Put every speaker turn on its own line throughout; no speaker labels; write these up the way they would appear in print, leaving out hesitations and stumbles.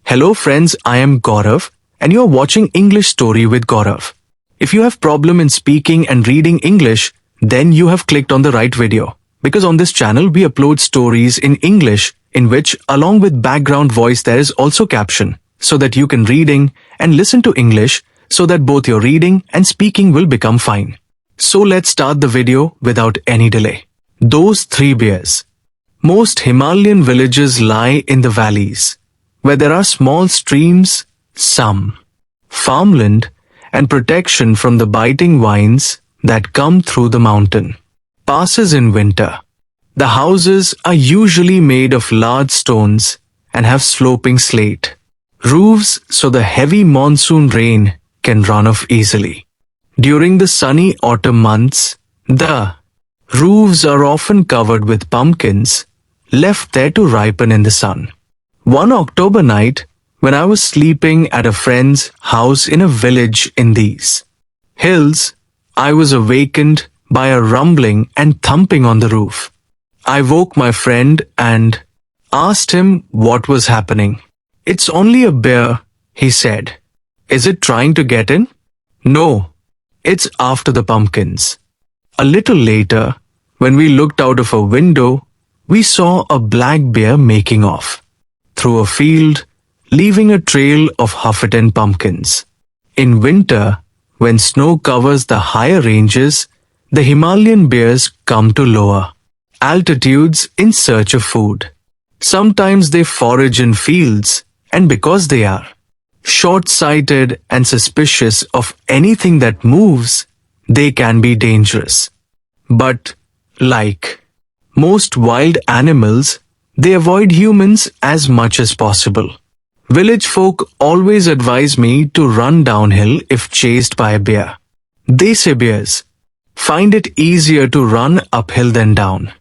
Hello friends, I am Gaurav and you are watching English Story with Gaurav. If you have problem in speaking and reading English, then you have clicked on the right video. Because on this channel we upload stories in English in which along with background voice there is also caption so that you can reading and listen to English so that both your reading and speaking will become fine. So let's start the video without any delay. Those three bears. Most Himalayan villages lie in the valleys, where there are small streams, some farmland, and protection from the biting winds that come through the mountain. Passes in winter. The houses are usually made of large stones and have sloping slate roofs so the heavy monsoon rain can run off easily. During the sunny autumn months, the roofs are often covered with pumpkins left there to ripen in the sun. One October night, when I was sleeping at a friend's house in a village in these hills, I was awakened by a rumbling and thumping on the roof. I woke my friend and asked him what was happening. "It's only a bear," he said. "Is it trying to get in?" "No, it's after the pumpkins." A little later, when we looked out of a window, we saw a black bear making off through a field, leaving a trail of half-eaten pumpkins. In winter, when snow covers the higher ranges, the Himalayan bears come to lower altitudes in search of food. Sometimes they forage in fields, and because they are short-sighted and suspicious of anything that moves, they can be dangerous. But, like most wild animals, they avoid humans as much as possible. Village folk always advise me to run downhill if chased by a bear. They say bears find it easier to run uphill than down.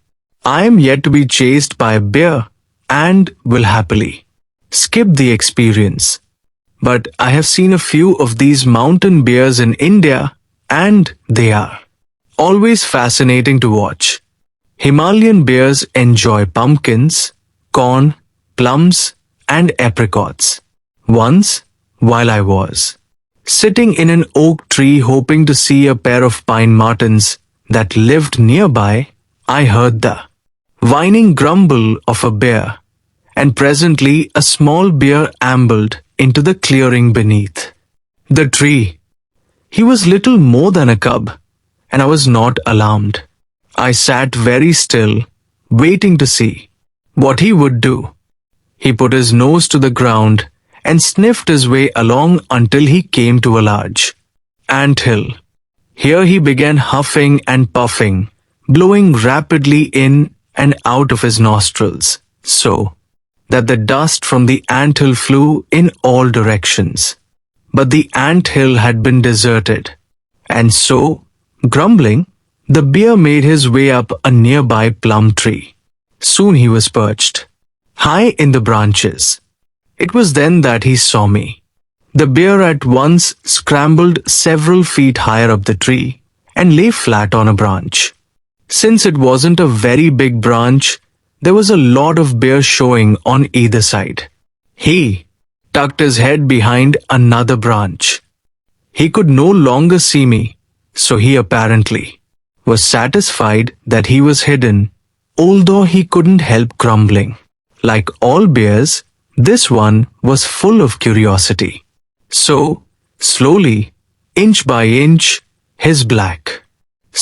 I am yet to be chased by a bear and will happily skip the experience. But I have seen a few of these mountain bears in India and they are always fascinating to watch. Himalayan bears enjoy pumpkins, corn, plums, and apricots. Once, while I was sitting in an oak tree hoping to see a pair of pine martens that lived nearby, I heard the whining grumble of a bear, and presently a small bear ambled into the clearing beneath the tree. He was little more than a cub, and I was not alarmed. I sat very still, waiting to see what he would do. He put his nose to the ground and sniffed his way along until he came to a large anthill. Here he began huffing and puffing, blowing rapidly in and out of his nostrils, so that the dust from the anthill flew in all directions. But the anthill had been deserted, and so, grumbling, the bear made his way up a nearby plum tree. Soon he was perched high in the branches. It was then that he saw me. The bear at once scrambled several feet higher up the tree and lay flat on a branch. Since it wasn't a very big branch, there was a lot of bear showing on either side. He tucked his head behind another branch. He could no longer see me, so he apparently was satisfied that he was hidden, although he couldn't help grumbling. Like all bears, this one was full of curiosity. So, slowly, inch by inch, his black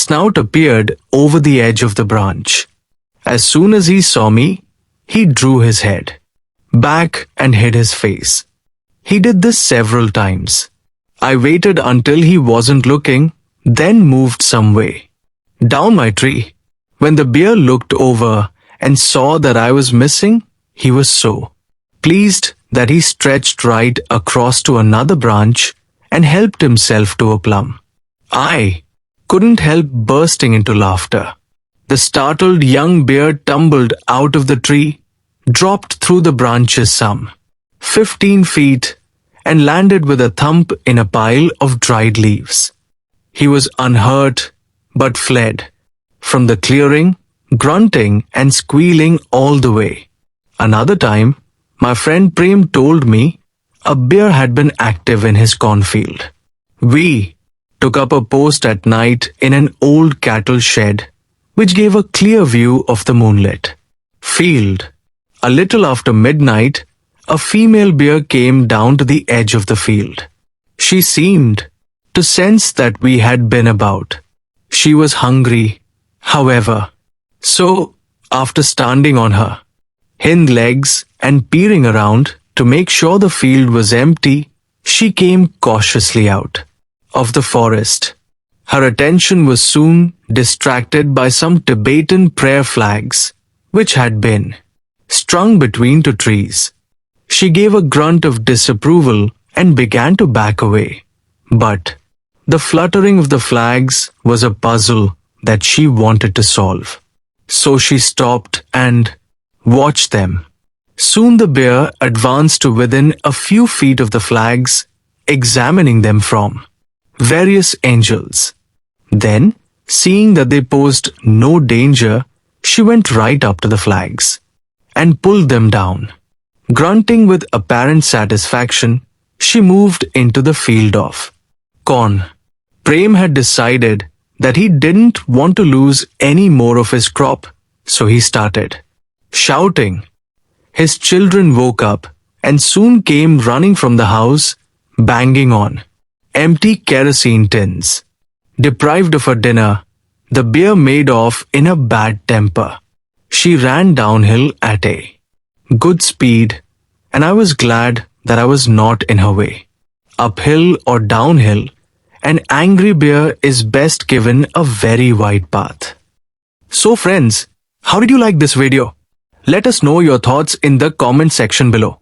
snout appeared over the edge of the branch. As soon as he saw me, he drew his head back and hid his face. He did this several times. I waited until he wasn't looking, then moved some way down my tree. When the bear looked over and saw that I was missing, he was so pleased that he stretched right across to another branch and helped himself to a plum. I couldn't help bursting into laughter. The startled young bear tumbled out of the tree, dropped through the branches some 15 feet, and landed with a thump in a pile of dried leaves. He was unhurt, but fled from the clearing, grunting and squealing all the way. Another time, My friend Prem told me a bear had been active in his cornfield. We took up a post at night in an old cattle shed, which gave a clear view of the moonlit field. A little after midnight, a female bear came down to the edge of the field. She seemed to sense that we had been about. She was hungry, however. So, after standing on her hind legs and peering around to make sure the field was empty, she came cautiously out of the forest. Her attention was soon distracted by some Tibetan prayer flags, which had been strung between two trees. She gave a grunt of disapproval and began to back away. But the fluttering of the flags was a puzzle that she wanted to solve. So she stopped and watched them. Soon the bear advanced to within a few feet of the flags, examining them from various angles. Then, seeing that they posed no danger, she went right up to the flags and pulled them down. Grunting with apparent satisfaction, she moved into the field of corn. Prem had decided that he didn't want to lose any more of his crop, so he started shouting. His children woke up and soon came running from the house, banging on empty kerosene tins. Deprived of her dinner, the bear made off in a bad temper. She ran downhill at a good speed, and I was glad that I was not in her way. Uphill or downhill, an angry bear is best given a very wide path. So friends, how did you like this video? Let us know your thoughts in the comment section below.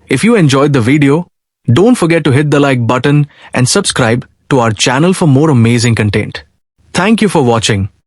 If you enjoyed the video, don't forget to hit the like button and subscribe to our channel for more amazing content. Thank you for watching.